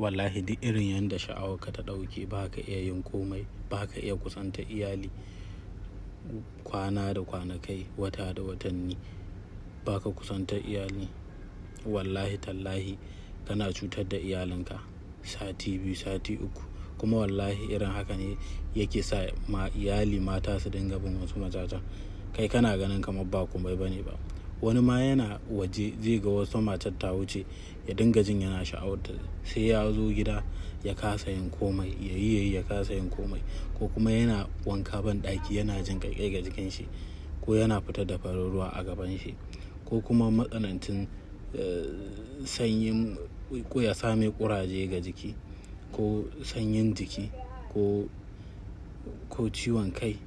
wallahi duk irin yanda sha'awarka ta ɗauke ba ka iya yin komai, ba ka iya kusanta iyali kwana da kwanakai, wata da watanni ba ka kusanta iyali. Wallahi tallahi kana cutar da iyalinka sati 2 sati 3 kuma wallahi irin haka ne yake sa iyali mata su dinga bin wasu mazajen. Kai kana ganin kamar ba komai bane ba. Wani ma yana waje zai ga wasu matar ta wuce ya dinga jin yana sha'awarta, sai ya zo gida ya kasa yin komai, yayi ya kasa yin komai, ko kuma yana wanka ban ɗaki yana jin ƙaiƙayi ga jikin shi, ko yana fitar da farin ruwa a gaban shi, ko kuma matsanancin sanyin ko ya sa mai ƙuraje ga jiki, ko sanyin jiki, ko ciwon kai,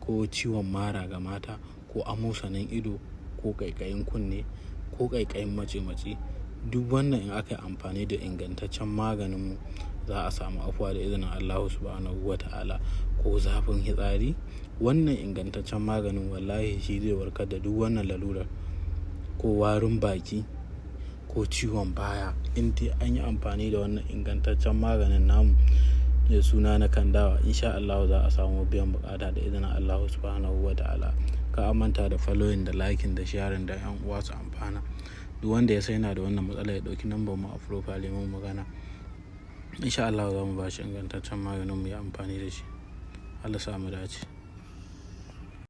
ko ciwon mara ga mata, ko amosanin ido, ko ƙaiƙayin kunne, ko ƙaiƙayin mace. Duk wannan in aka yi amfani da ingantaccen maganinmu za a samu afuwa da izinin Allah subhanahu wa ta'ala. Ko zafin fitsari, wannan ingantaccen maganin wallahi shi zai warkar da duk wannan lalurar. Ko warin baki, ko ciwon baya, in dai an yi amfani da wannan ingantaccen maganin namu da suna na Kandawa, insha Allah za a samu biyan buƙata da izinin Allah subhanahu wa ta'ala. Ka manta da following da liking da sharing da yan uwa su amfana. Duk wanda ya sai yana da wannan matsala ya ɗauki number mu a profile mu magana, insha Allah za mu ba shi ingantaccen maganin mu ya amfani da shi. Allah sa mu dace.